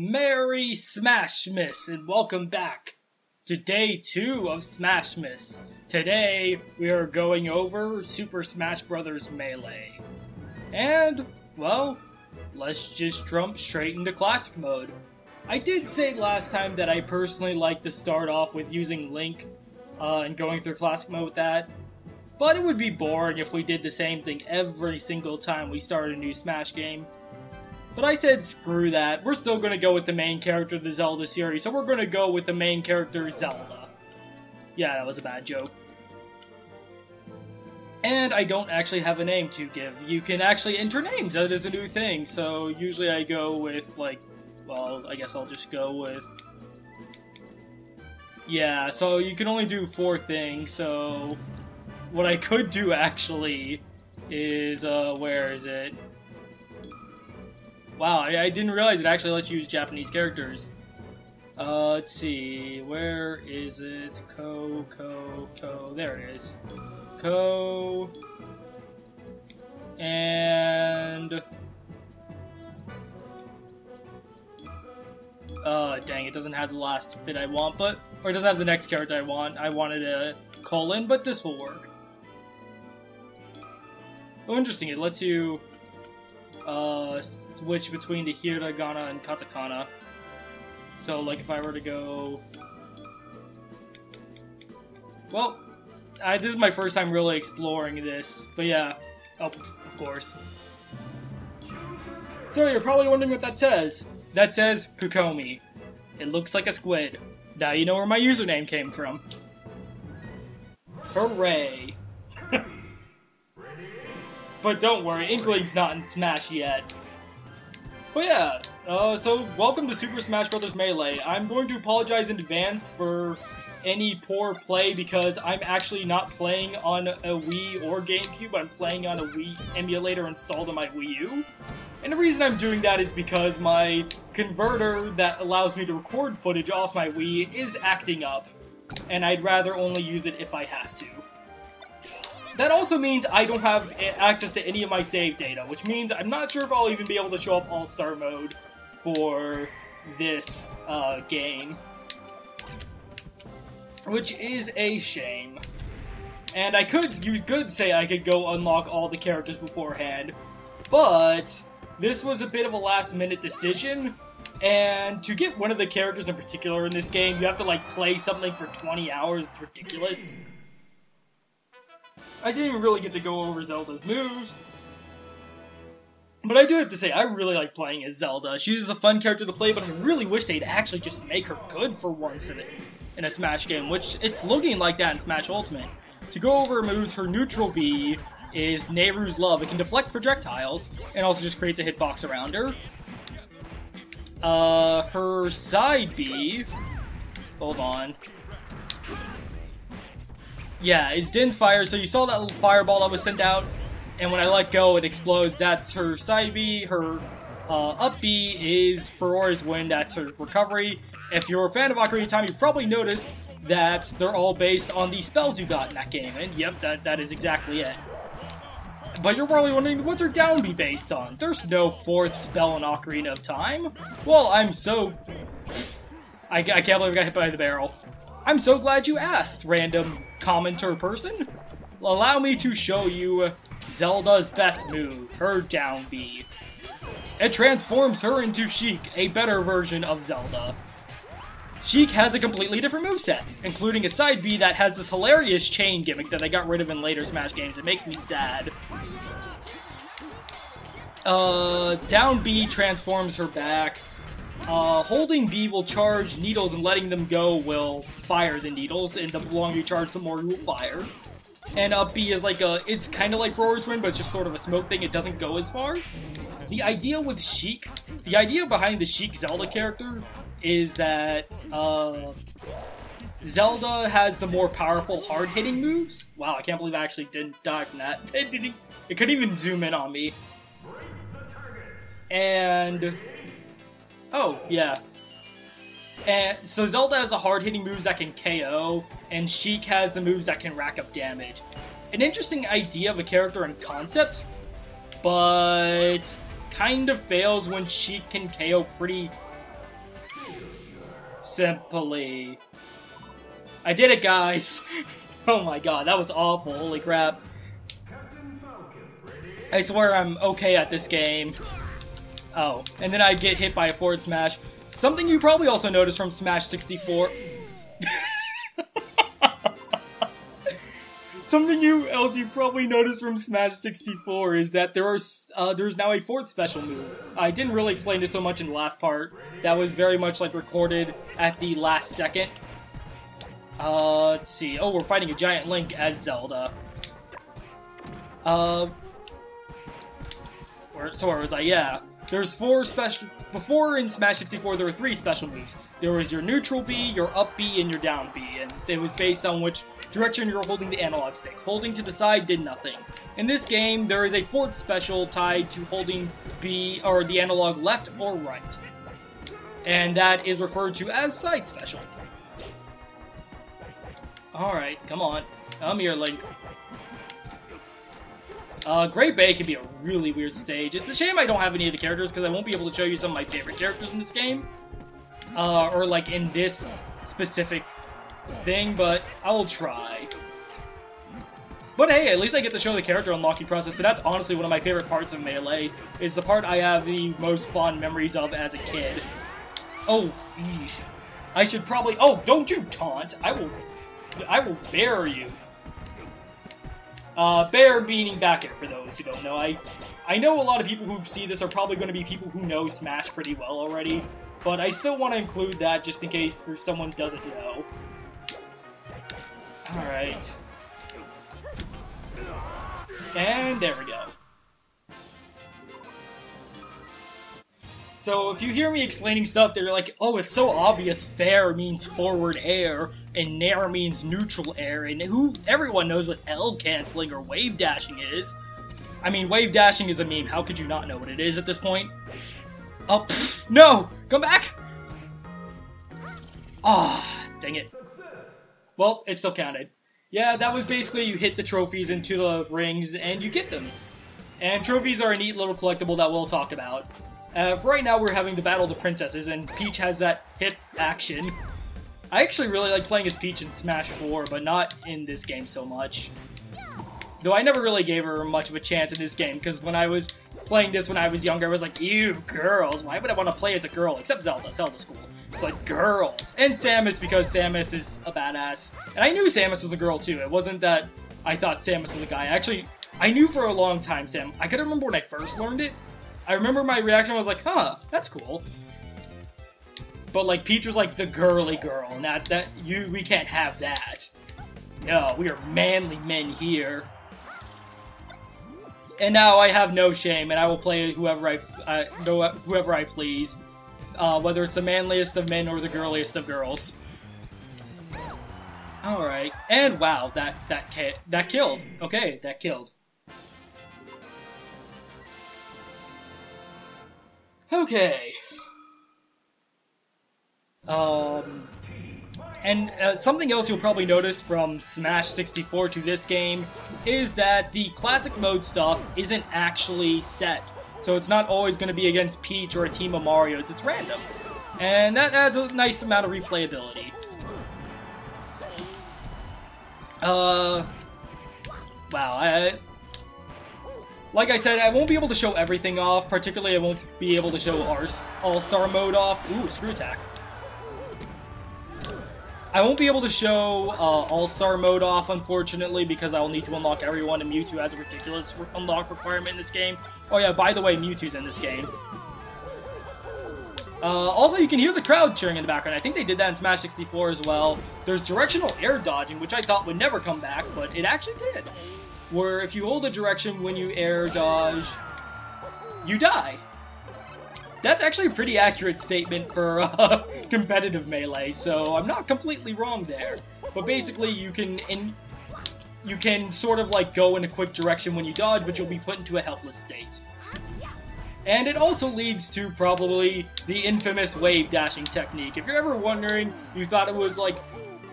Merry Smashmas and welcome back to day 2 of Smashmas. Today we are going over Super Smash Bros. Melee. And, well, let's just jump straight into Classic Mode. I did say last time that I personally like to start off with using Link and going through Classic Mode with that. But it would be boring if we did the same thing every single time we start a new Smash game. But I said screw that, we're still going to go with the main character of the Zelda series, so we're going to go with the main character, Zelda. Yeah, that was a bad joke. And I don't actually have a name to give. You can actually enter names, that is a new thing, so usually I go with, like, well, I guess I'll just go with... Yeah, so you can only do 4 things, so... What I could do, actually, is, where is it? Wow, I didn't realize it actually lets you use Japanese characters. Let's see, where is it? Ko, there it is. Ko, and... dang, it doesn't have the last bit I want, but... Or it doesn't have the next character I want. I wanted a colon, but this will work. Oh, interesting, it lets you... switch between the hiragana and katakana. So, like, if I were to go... Well, this is my first time really exploring this, but yeah. Oh, of course. So, you're probably wondering what that says. That says Kukomi. It looks like a squid. Now you know where my username came from. Hooray! But don't worry, Inkling's not in Smash yet. But yeah, so welcome to Super Smash Bros. Melee. I'm going to apologize in advance for any poor play because I'm actually not playing on a Wii or GameCube. I'm playing on a Wii emulator installed on my Wii U. And the reason I'm doing that is because my converter that allows me to record footage off my Wii is acting up. And I'd rather only use it if I have to. That also means I don't have access to any of my save data, which means I'm not sure if I'll even be able to show up All-Star Mode for this game. Which is a shame. And you could say I could go unlock all the characters beforehand, but this was a bit of a last-minute decision, and to get one of the characters in particular in this game, you have to, like, play something for 20 hours. It's ridiculous. I didn't even really get to go over Zelda's moves. But I do have to say, I really like playing as Zelda. She's a fun character to play, but I really wish they'd actually just make her good for once in a Smash game, which it's looking like that in Smash Ultimate. To go over her moves, her neutral B is Nehru's Love. It can deflect projectiles, and also just creates a hitbox around her. Her side B... Hold on. Yeah, it's Din's Fire, so you saw that little fireball that was sent out, and when I let go, it explodes. That's her side B. Her up B is Ferora's Wind, that's her recovery. If you're a fan of Ocarina of Time, you probably noticed that they're all based on the spells you got in that game, and yep, that is exactly it. But you're probably wondering, what's her down B based on? There's no 4th spell in Ocarina of Time. Well, I'm so... I can't believe I got hit by the barrel. I'm so glad you asked, random commenter person. Allow me to show you Zelda's best move, her down B. It transforms her into Sheik, a better version of Zelda. Sheik has a completely different moveset, including a side B that has this hilarious chain gimmick that they got rid of in later Smash games. It makes me sad. Down B transforms her back. Holding B will charge needles, and letting them go will fire the needles, and the longer you charge, the more you will fire. And up B is like it's kind of like Ferora's Wind, but it's just sort of a smoke thing. It doesn't go as far. The idea with Sheik, the idea behind the Sheik Zelda character is that, Zelda has the more powerful, hard-hitting moves. Wow, I can't believe I actually didn't die from that. It couldn't even zoom in on me. And... Oh, yeah. And so Zelda has the hard-hitting moves that can KO, and Sheik has the moves that can rack up damage. An interesting idea of a character and concept, but kind of fails when Sheik can KO pretty simply. I did it, guys! Oh my god, that was awful, holy crap. I swear I'm okay at this game. Oh, and then I get hit by a forward smash. Something you probably also noticed from Smash 64... Something else you probably noticed from Smash 64 is that there's now a fourth special move. I didn't really explain this so much in the last part. That was very much like recorded at the last second. Let's see. Oh, we're fighting a giant Link as Zelda. So where was I? Yeah. There's four special... Before in Smash 64, there were three special moves. There was your neutral B, your up B, and your down B, and it was based on which direction you're holding the analog stick. Holding to the side did nothing. In this game, there is a fourth special tied to holding B, or the analog left or right. And that is referred to as side special. Alright, come on. I'm here, Link. Great Bay can be a really weird stage. It's a shame I don't have any of the characters, because I won't be able to show you some of my favorite characters in this game. Or like in this specific thing, but I will try. But hey, at least I get to show the character unlocking process, so that's honestly one of my favorite parts of Melee. It's the part I have the most fond memories of as a kid. Oh, eesh. I should probably... Oh, don't you taunt! I will bury you. Bear meaning back air, for those who don't know. I know a lot of people who see this are probably going to be people who know Smash pretty well already, but I still want to include that just in case for someone doesn't know. Alright. And there we go. So if you hear me explaining stuff, they're like, oh, it's so obvious fair means forward air, and nair means neutral air, and everyone knows what L canceling or wave dashing is. I mean, wave dashing is a meme, how could you not know what it is at this point? Oh, pfft, no! Come back! Ah, dang it. Well, it still counted. Yeah, that was basically you hit the trophies into the rings, and you get them. And trophies are a neat little collectible that we'll talk about. Right now we're having the Battle of the Princesses, and Peach has that hit action. I actually really like playing as Peach in Smash 4, but not in this game so much. Though I never really gave her much of a chance in this game, because when I was playing this when I was younger, I was like, ew, girls, why would I want to play as a girl? Except Zelda, Zelda's cool. But girls! And Samus, because Samus is a badass. And I knew Samus was a girl too, it wasn't that I thought Samus was a guy. Actually, I knew for a long time I could remember when I first learned it. I remember my reaction was like, huh, that's cool. But like, Peach was like the girly girl, not that, we can't have that. No, we are manly men here. And now I have no shame, and I will play whoever I please. Whether it's the manliest of men or the girliest of girls. Alright, and wow, that killed. Okay, that killed. Okay. And something else you'll probably notice from Smash 64 to this game is that the classic mode stuff isn't actually set. So it's not always going to be against Peach or a team of Marios, it's random. And that adds a nice amount of replayability. Wow, like I said, I won't be able to show everything off, particularly I won't be able to show All-Star mode off. Ooh, screw attack. I won't be able to show All-Star mode off, unfortunately, because I'll need to unlock everyone, and Mewtwo has a ridiculous unlock requirement in this game. Oh yeah, by the way, Mewtwo's in this game. Also, you can hear the crowd cheering in the background. I think they did that in Smash 64 as well. There's directional air dodging, which I thought would never come back, but it actually did. Where if you hold a direction when you air dodge, you die. That's actually a pretty accurate statement for competitive Melee, so I'm not completely wrong there. But basically, you can sort of like go in a quick direction when you dodge, but you'll be put into a helpless state. And it also leads to probably the infamous wave dashing technique. If you're ever wondering, you thought it was like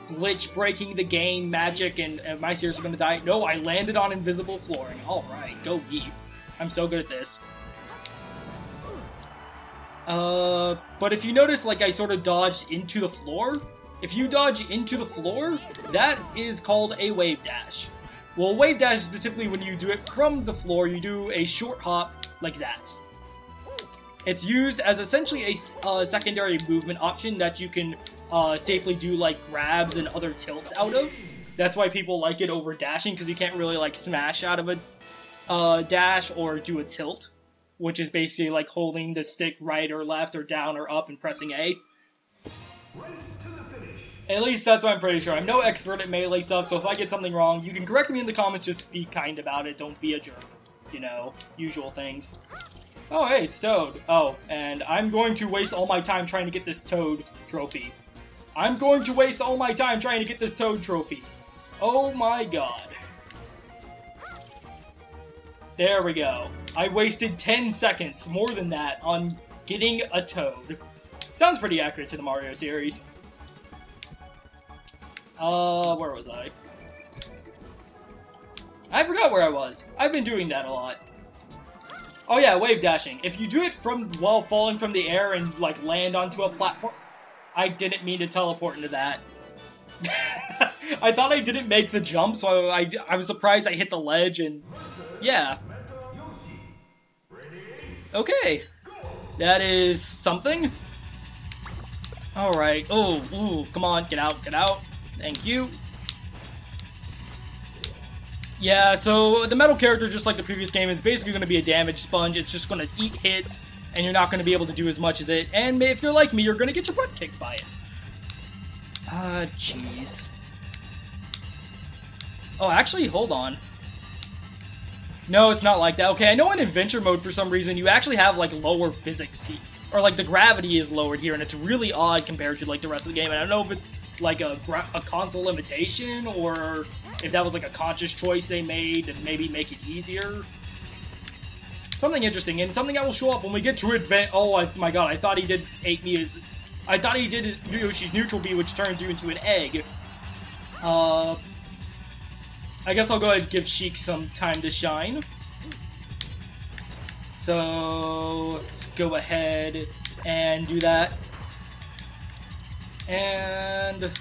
glitch breaking the game magic and am I seriously gonna die? No, I landed on invisible flooring. Alright, go me. I'm so good at this. But if you notice, like, I sort of dodged into the floor. If you dodge into the floor, that is called a wave dash. Well, wave dash is specifically when you do it from the floor, you do a short hop like that. It's used as essentially a secondary movement option that you can safely do, like, grabs and other tilts out of. That's why people like it over dashing, because you can't really, like, smash out of a dash or do a tilt, which is basically like holding the stick right or left or down or up and pressing A. At least that's what I'm pretty sure. I'm no expert at melee stuff, so if I get something wrong, you can correct me in the comments, just be kind about it, don't be a jerk. You know, usual things. Oh, hey, it's Toad. Oh, and I'm going to waste all my time trying to get this Toad trophy. I'm going to waste all my time trying to get this Toad trophy. Oh my god. There we go. I wasted 10 seconds, more than that, on getting a Toad. Sounds pretty accurate to the Mario series. Where was I? I forgot where I was. I've been doing that a lot. Oh yeah, wave dashing. If you do it while falling from the air and, like, land onto a platform... I didn't mean to teleport into that. I thought I didn't make the jump, so I was surprised I hit the ledge, and... yeah. Okay. That is something. Alright. Oh, ooh, come on, get out, get out. Thank you. Yeah, so the metal character, just like the previous game, is basically going to be a damage sponge. It's just going to eat hits, and you're not going to be able to do as much as it. And if you're like me, you're going to get your butt kicked by it. Jeez. Oh, actually, hold on. No, it's not like that. Okay, I know in adventure mode, for some reason, you actually have, like, lower physics. Or, like, the gravity is lowered here, and it's really odd compared to, like, the rest of the game. And I don't know if it's, like, a console limitation, or if that was, like, a conscious choice they made to maybe make it easier. Something interesting, and something I will show off when we get to oh my god, I thought he did I thought he did Yoshi's neutral B, which turns you into an egg. I guess I'll go ahead and give Sheik some time to shine. So, let's go ahead and do that. And...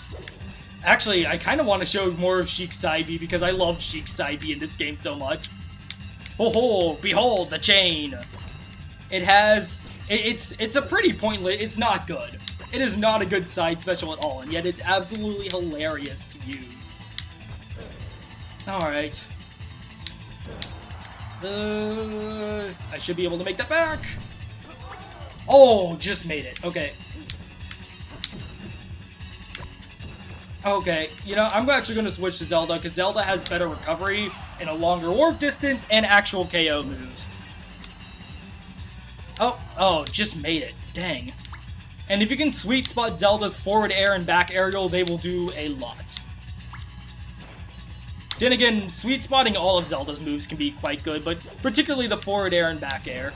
actually, I kind of want to show more of Sheik's side B, because I love Sheik's side B in this game so much. Ho ho! Behold the chain! It has... It's a pretty pointless... it's not good. It is not a good side special at all, and yet it's absolutely hilarious to use. Alright. I should be able to make that back! Oh, just made it. Okay. Okay, you know, I'm actually going to switch to Zelda, because Zelda has better recovery and a longer warp distance and actual KO moves. Oh, just made it. Dang. And if you can sweet spot Zelda's forward air and back aerial, they will do a lot. Then again, sweet spotting all of Zelda's moves can be quite good, but particularly the forward air and back air.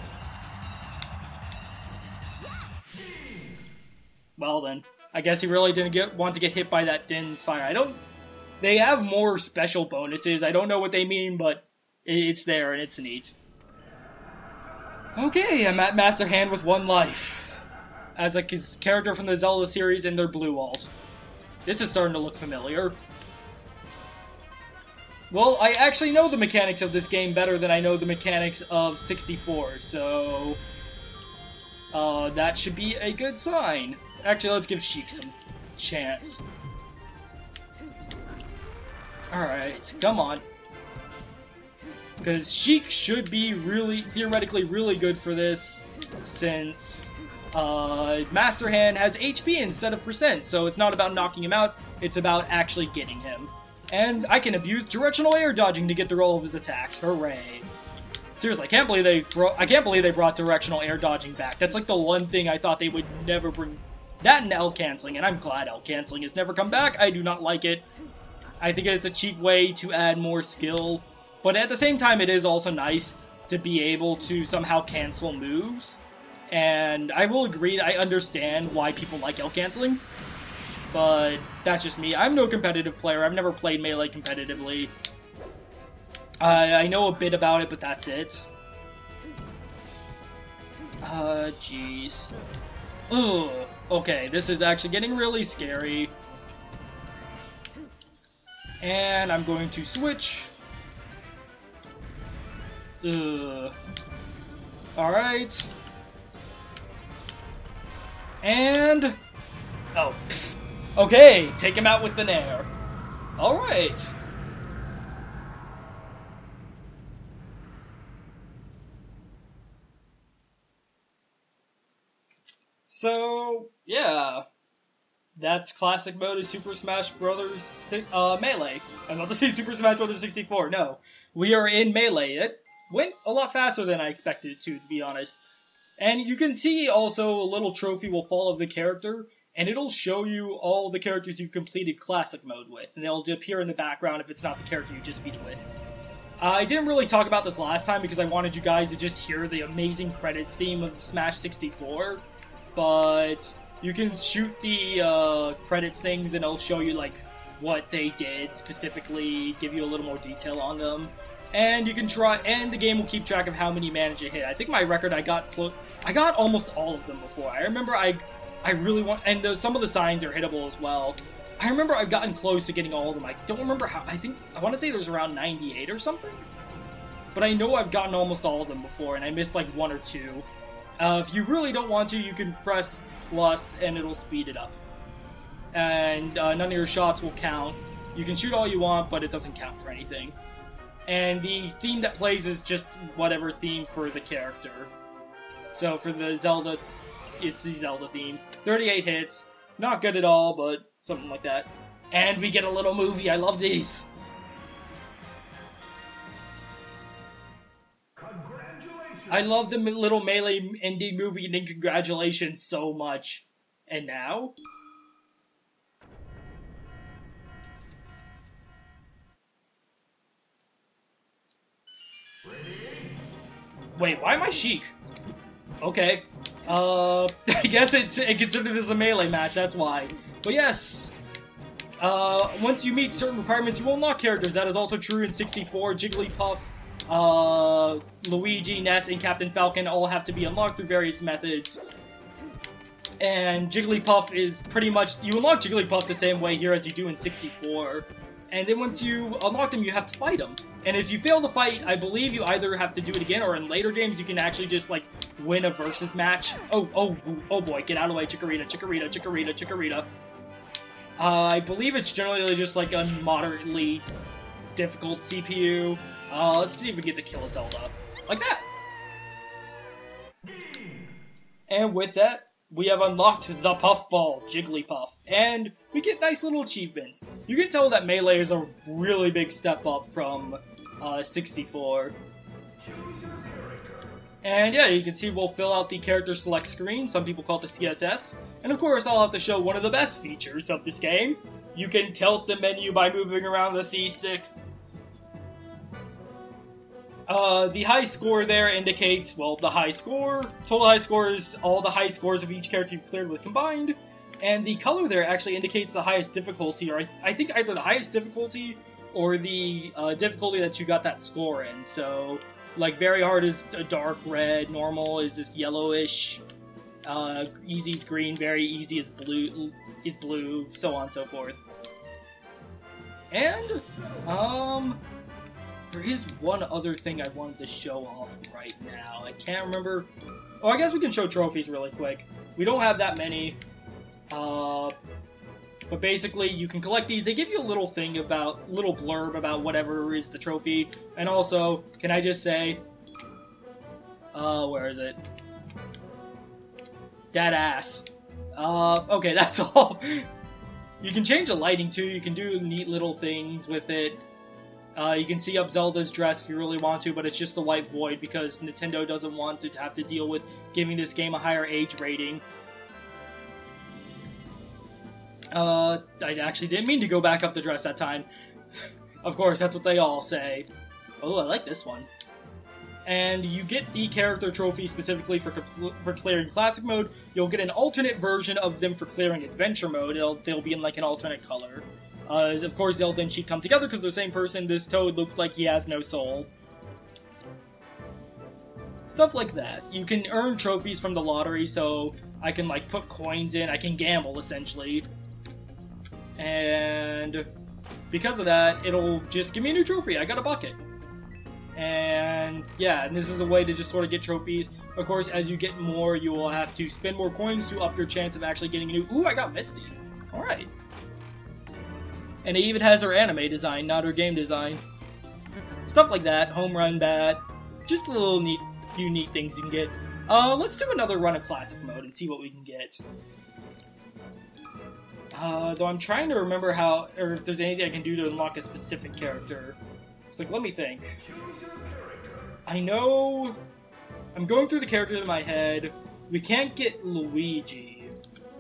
Well then, I guess he really didn't want to get hit by that Din's fire. They have more special bonuses. I don't know what they mean, but it's there and it's neat. Okay, I'm at Master Hand with 1 life. As like his character from the Zelda series and their blue alt. This is starting to look familiar. Well, I actually know the mechanics of this game better than I know the mechanics of 64, so... that should be a good sign. Actually, let's give Sheik some chance. Alright, come on. Because Sheik should be theoretically really good for this, since Master Hand has HP instead of percent, so it's not about knocking him out, it's about actually getting him. And I can abuse directional air dodging to get through all of his attacks. Hooray. Seriously, I can't believe they brought directional air dodging back. That's like the one thing I thought they would never bring. That and L canceling, and I'm glad L canceling has never come back. I do not like it. I think it's a cheap way to add more skill, but at the same time it is also nice to be able to somehow cancel moves. And I will agree, I understand why people like L canceling, but that's just me. I'm no competitive player. I've never played Melee competitively. I know a bit about it, but that's it. Jeez. Ugh. Okay, this is actually getting really scary. And I'm going to switch. Ugh. Alright. And... oh. Okay, take him out with the nair. Alright. So, yeah. That's classic mode of Super Smash Bros. Melee. I'm about to say Super Smash Bros. 64, no. We are in Melee. It went a lot faster than I expected it to be honest. And you can see also a little trophy will fall of the character, and it'll show you all the characters you've completed classic mode with, and they'll appear in the background if it's not the character you just beat it with. I didn't really talk about this last time because I wanted you guys to just hear the amazing credits theme of Smash 64, but you can shoot the credits things and it'll show you like what they did specifically, give you a little more detail on them. And you can try, and the game will keep track of how many you manage to hit. I think my record, I got almost all of them before. I remember I really want, and some of the signs are hittable as well. I remember I've gotten close to getting all of them. I don't remember how, I want to say there's around 98 or something. But I know I've gotten almost all of them before, and I missed like one or two. If you really don't want to, you can press plus, and it'll speed it up. And none of your shots will count. You can shoot all you want, but it doesn't count for anything. And the theme that plays is just whatever theme for the character. So for the Zelda, it's the Zelda theme. 38 hits. Not good at all, but something like that. And we get a little movie. I love these. I love the little Melee indie movie and congratulations so much. And now... wait, why am I Sheik? Okay. I guess it considered this a Melee match, that's why. But yes, once you meet certain requirements, you will unlock characters. That is also true in 64. Jigglypuff, Luigi, Ness, and Captain Falcon all have to be unlocked through various methods. And Jigglypuff is pretty much, you unlock Jigglypuff the same way here as you do in 64. And then once you unlock them, you have to fight them. And if you fail the fight, I believe you either have to do it again, or in later games, you can actually just, like, win a versus match. Oh boy, get out of the way, Chikorita. I believe it's generally just, like, a moderately difficult CPU. Let's see if we get to kill a Zelda. Like that! And with that, we have unlocked the Puffball, Jigglypuff, and we get nice little achievements. You can tell that Melee is a really big step up from 64. And yeah, you can see we'll fill out the character select screen. Some people call it the CSS. And of course, I'll have to show one of the best features of this game. You can tilt the menu by moving around the C-stick. The high score there indicates, well, the high score. Total high score is all the high scores of each character you've cleared with combined. And the color there actually indicates the highest difficulty, or I think either the highest difficulty or the difficulty that you got that score in. So, like, very hard is a dark red, normal is just yellowish, easy is green, very easy is blue, so on and so forth. And, there is one other thing I wanted to show off right now. I can't remember. Oh, I guess we can show trophies really quick. We don't have that many. But basically, you can collect these. They give you a little thing about, little blurb about whatever is the trophy. And also, can I just say, where is it? That ass. Okay, that's all. You can change the lighting too. You can do neat little things with it. You can see up Zelda's dress if you really want to, but it's just a white void because Nintendo doesn't want to have to deal with giving this game a higher age rating. I actually didn't mean to go back up the dress that time. Of course, that's what they all say. Oh, I like this one. And you get the character trophy specifically for clearing Classic Mode. You'll get an alternate version of them for clearing Adventure Mode. They'll be in like an alternate color. Of course, Zelda and Sheik come together because they're the same person. This Toad looks like he has no soul. Stuff like that. You can earn trophies from the lottery, so I can like put coins in, I can gamble essentially. And because of that, it'll just give me a new trophy. I got a bucket. And yeah, and this is a way to just sort of get trophies. Of course, as you get more, you will have to spend more coins to up your chance of actually getting a new... Ooh, I got Misty. Alright. And it even has her anime design, not her game design. Stuff like that. Home run bat. Just little few neat things you can get. Let's do another run of Classic Mode and see what we can get. Though I'm trying to remember how, or if there's anything I can do to unlock a specific character. It's like, let me think. I know... I'm going through the characters in my head. We can't get Luigi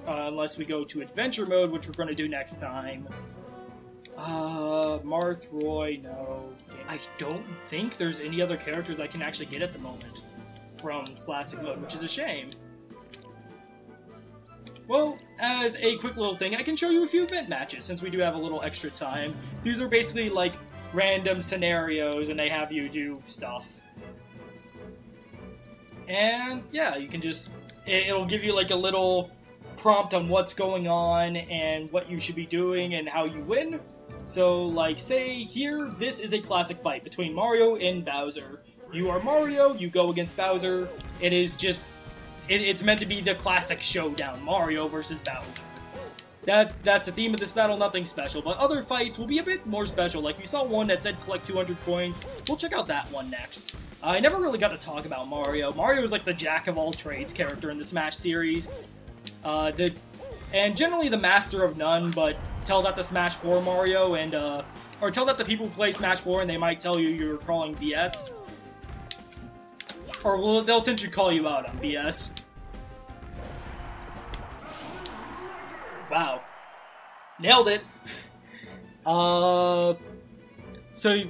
unless we go to Adventure Mode, which we're going to do next time. Marth, Roy, no. I don't think there's any other characters I can actually get at the moment from Classic Mode, which is a shame. Well, as a quick little thing, I can show you a few event matches, since we do have a little extra time. These are basically, like, random scenarios, and they have you do stuff. And, yeah, you can just... It'll give you, like, a little prompt on what's going on, and what you should be doing, and how you win. So, like, say, here, this is a classic fight between Mario and Bowser. You are Mario, you go against Bowser. It is just... It's meant to be the classic showdown, Mario versus Bowser. That's the theme of this battle, nothing special. But other fights will be a bit more special. Like, you saw one that said collect 200 coins. We'll check out that one next. I never really got to talk about Mario. Mario is like the jack-of-all-trades character in the Smash series. And generally the master of none, but tell that to Smash 4 Mario, and, or tell that to people who play Smash 4 and they might tell you you're calling BS. Or they'll essentially call you out on BS. Wow. Nailed it. So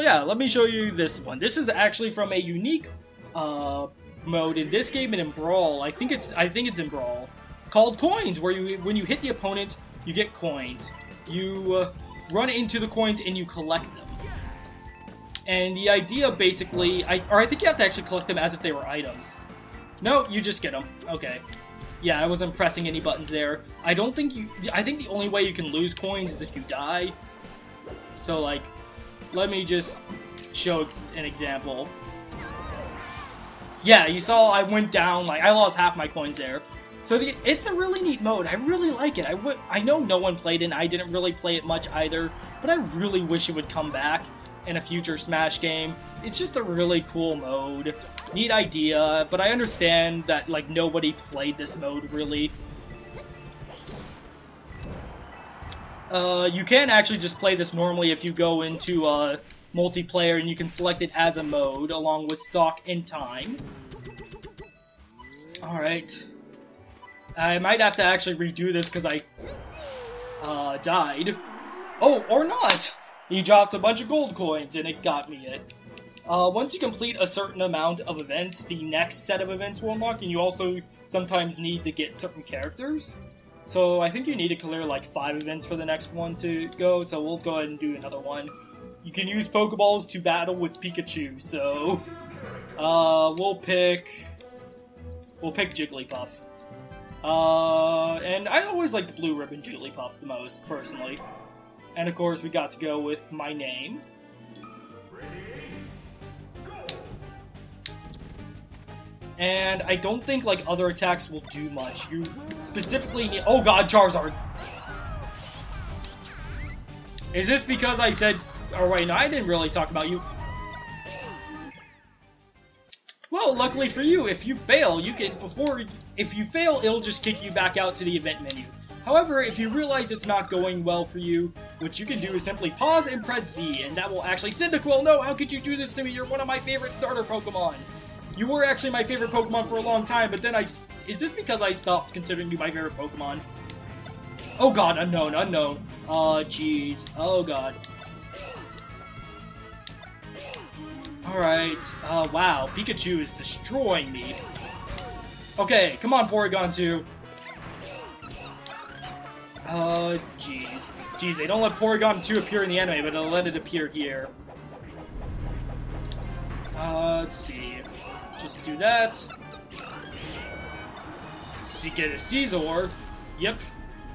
yeah, let me show you this one. This is actually from a unique mode in this game and in Brawl. I think it's in Brawl, called Coins, where when you hit the opponent, you get coins. You run into the coins and you collect them. And the idea basically, I think you have to actually collect them as if they were items. No, you just get them. Okay. Yeah, I wasn't pressing any buttons there. I think the only way you can lose coins is if you die. So, like, let me just show an example. Yeah, you saw I went down, like, I lost half my coins there. So it's a really neat mode. I really like it. I know no one played it, and I didn't really play it much either, but I really wish it would come back in a future Smash game. It's just a really cool mode. Neat idea, but I understand that, like, nobody played this mode, really. You can actually just play this normally if you go into multiplayer, and you can select it as a mode, along with stock and time. Alright. I might have to actually redo this because I died. Oh, or not! He dropped a bunch of gold coins, and it got me it. Once you complete a certain amount of events, the next set of events will unlock, and you also sometimes need to get certain characters. So I think you need to clear like 5 events for the next one to go, so we'll go ahead and do another one. You can use Pokeballs to battle with Pikachu, so we'll pick Jigglypuff. And I always like the Blue Ribbon Jigglypuff the most, personally. And of course we got to go with my name. And I don't think, like, other attacks will do much. You specifically need... Oh god, Charizard! Is this because I said... Oh wait, no, I didn't really talk about you. Well, luckily for you, if you fail, you can... If you fail, it'll just kick you back out to the event menu. However, if you realize it's not going well for you, what you can do is simply pause and press Z, and that will actually... Cyndaquil, no, how could you do this to me? You're one of my favorite starter Pokemon! You were actually my favorite Pokemon for a long time, but then Is this because I stopped considering you my favorite Pokemon? Oh god, unknown. Oh, jeez. Oh god. Alright. Wow. Pikachu is destroying me. Okay, come on, Porygon 2. Jeez. Jeez, they don't let Porygon 2 appear in the anime, but they'll let it appear here. Let's see. Just do that. Get a Caesar. Yep.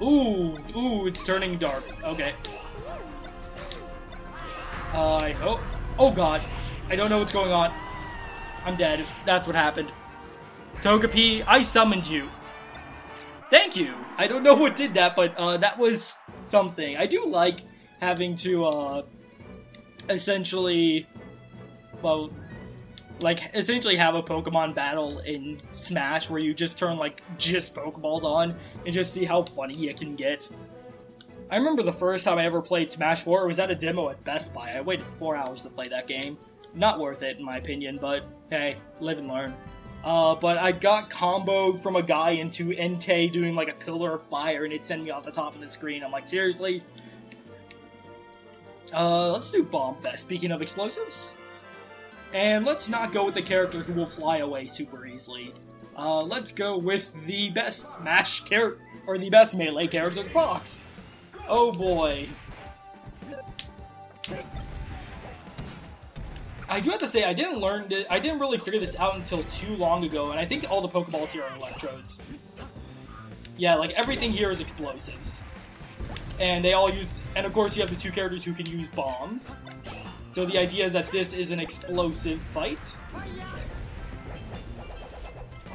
Ooh, it's turning dark. Okay. I hope. Oh god. I don't know what's going on. I'm dead. That's what happened. Togepi, I summoned you. Thank you. I don't know what did that, but that was something. I do like having to essentially, well, like, essentially have a Pokemon battle in Smash where you just turn, like, just Pokeballs on and just see how funny it can get. I remember the first time I ever played Smash 4, it was at a demo at Best Buy. I waited 4 hours to play that game. Not worth it, in my opinion, but hey, live and learn. But I got comboed from a guy into Entei doing, like, a pillar of fire, and it sent me off the top of the screen. I'm like, seriously? Let's do Bombfest, speaking of explosives. And let's not go with the character who will fly away super easily. Let's go with the best Smash character, or the best Melee character, Fox. Oh boy. I do have to say, I didn't really figure this out until too long ago, and I think all the Pokeballs here are electrodes. Yeah, like, everything here is explosives. And they all use, and of course you have the two characters who can use bombs. So the idea is that this is an explosive fight.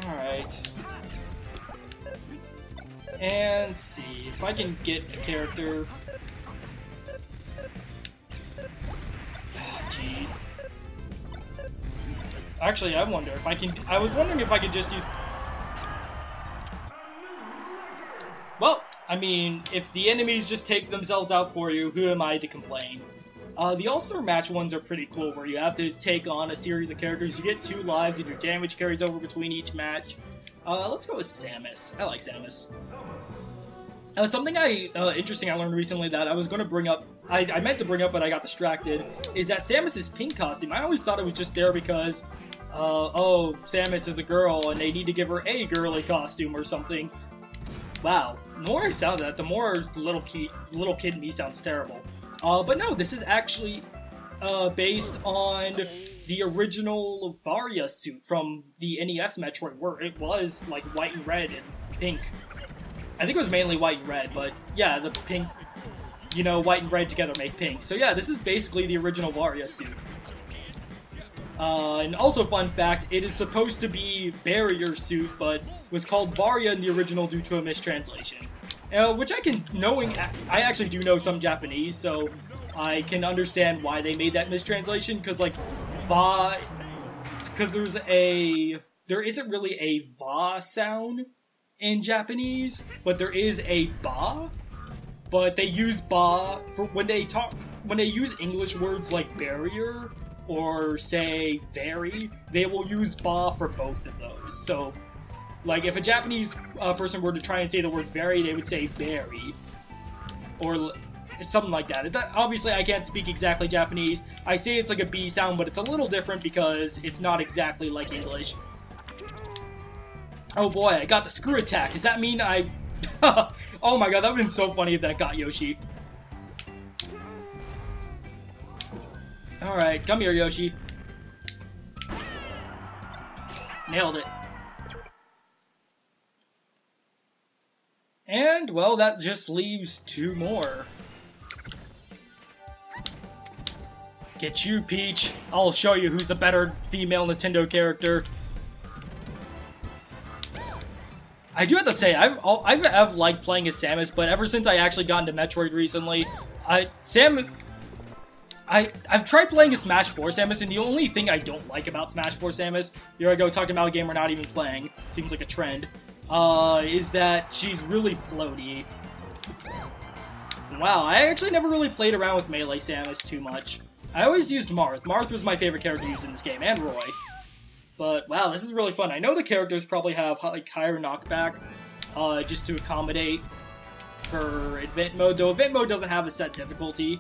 Alright. And let's see if I can get a character. Jeez. Actually, I wonder if I can. I was wondering if I could just use. Well, I mean, if the enemies just take themselves out for you, who am I to complain? The ulcer match ones are pretty cool, where you have to take on a series of characters. You get 2 lives, and your damage carries over between each match. Let's go with Samus. I like Samus. Something interesting I learned recently that I was going to bring up, I meant to bring up, but I got distracted, is that Samus's pink costume. I always thought it was just there because, oh, Samus is a girl, and they need to give her a girly costume or something. Wow, the more I sound that, the more little kid me sounds terrible. But no, this is actually based on the original Varia suit from the NES Metroid, where it was like white and red and pink. I think it was mainly white and red, but yeah, the pink, you know, white and red together make pink. So yeah, this is basically the original Varia suit. And also, fun fact, it is supposed to be Barrier suit, but was called Varia in the original due to a mistranslation. Which I actually do know some Japanese, so I can understand why they made that mistranslation, because, like, because there isn't really a va sound in Japanese, but there is a ba, but they use ba for when they use English words like barrier, or say very, they will use ba for both of those, so like, if a Japanese person were to try and say the word berry, they would say berry. Or something like that. Obviously, I can't speak exactly Japanese. I say it's like a B sound, but it's a little different because it's not exactly like English. Oh boy, I got the screw attack. Does that mean I... Oh my god, that would have been so funny if that got Yoshi. Alright, come here, Yoshi. Nailed it. And, well, that just leaves 2 more. Get you, Peach. I'll show you who's the better female Nintendo character. I do have to say, I've liked playing as Samus, but ever since I actually got into Metroid recently, I've tried playing as Smash 4 Samus, and the only thing I don't like about Smash 4 Samus, here I go talking about a game we're not even playing, seems like a trend, is that she's really floaty. Wow, I actually never really played around with Melee Samus too much. I always used Marth. Marth was my favorite character used in this game, and Roy. But, wow, this is really fun. I know the characters probably have, like, higher knockback, just to accommodate for event mode, though event mode doesn't have a set difficulty.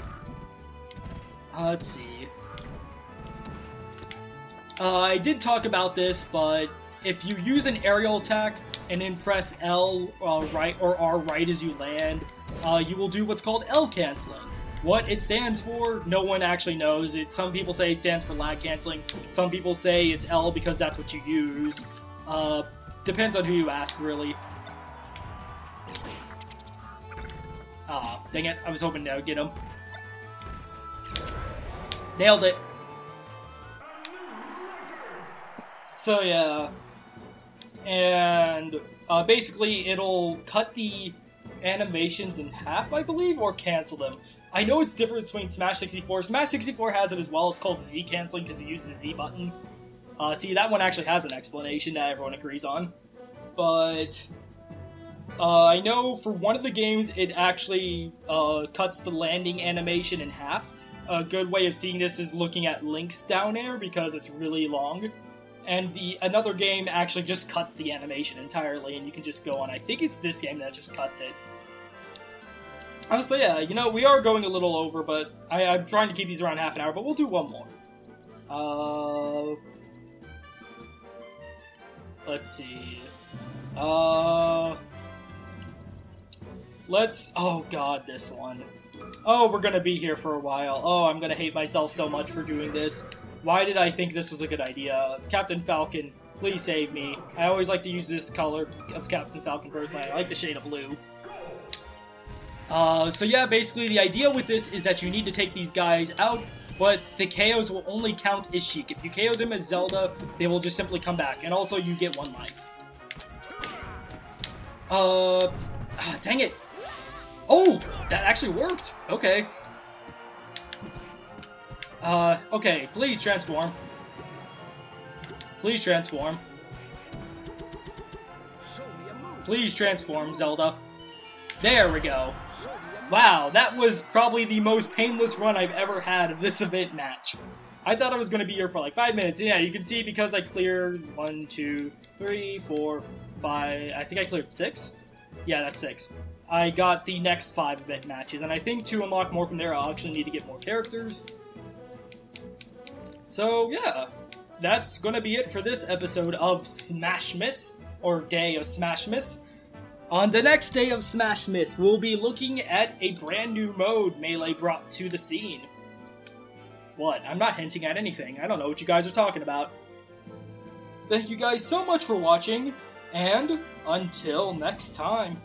Let's see. I did talk about this, but if you use an aerial attack and then press L right or R right as you land, you will do what's called L canceling. What it stands for, no one actually knows. Some people say it stands for lag canceling. Some people say it's L because that's what you use. Depends on who you ask, really. Ah, dang it. I was hoping to get him. Nailed it. So, yeah. And basically, it'll cut the animations in half, I believe, or cancel them. I know it's different between Smash 64. Smash 64 has it as well. It's called Z canceling because you use the Z button. See, that one actually has an explanation that everyone agrees on. But I know for one of the games, it actually cuts the landing animation in half. A good way of seeing this is looking at Link's down air because it's really long. And another game actually just cuts the animation entirely, and you can just go on. I think it's this game that just cuts it. So yeah, you know, we are going a little over, but I'm trying to keep these around half an hour, but we'll do one more. Let's see. Oh god, this one. Oh, we're gonna be here for a while. Oh, I'm gonna hate myself so much for doing this. Why did I think this was a good idea? Captain Falcon, please save me. I always like to use this color of Captain Falcon personally. I like the shade of blue. So yeah, basically the idea with this is that you need to take these guys out, but the KOs will only count as Sheik. If you KO them as Zelda, they will just simply come back, and also you get 1 life. Dang it. Oh, that actually worked. Okay. Okay, please transform. Please transform. Please transform, Zelda. There we go. Wow, that was probably the most painless run I've ever had of this event match. I thought I was going to be here for like 5 minutes. Yeah, you can see because I cleared 1, 2, 3, 4, 5. I think I cleared 6. Yeah, that's 6. I got the next 5 event matches, and I think to unlock more from there, I'll actually need to get more characters. So, yeah, that's going to be it for this episode of Smashmas, or Day of Smashmas. On the next day of Smashmas, we'll be looking at a brand new mode Melee brought to the scene. What? I'm not hinting at anything. I don't know what you guys are talking about. Thank you guys so much for watching, and until next time.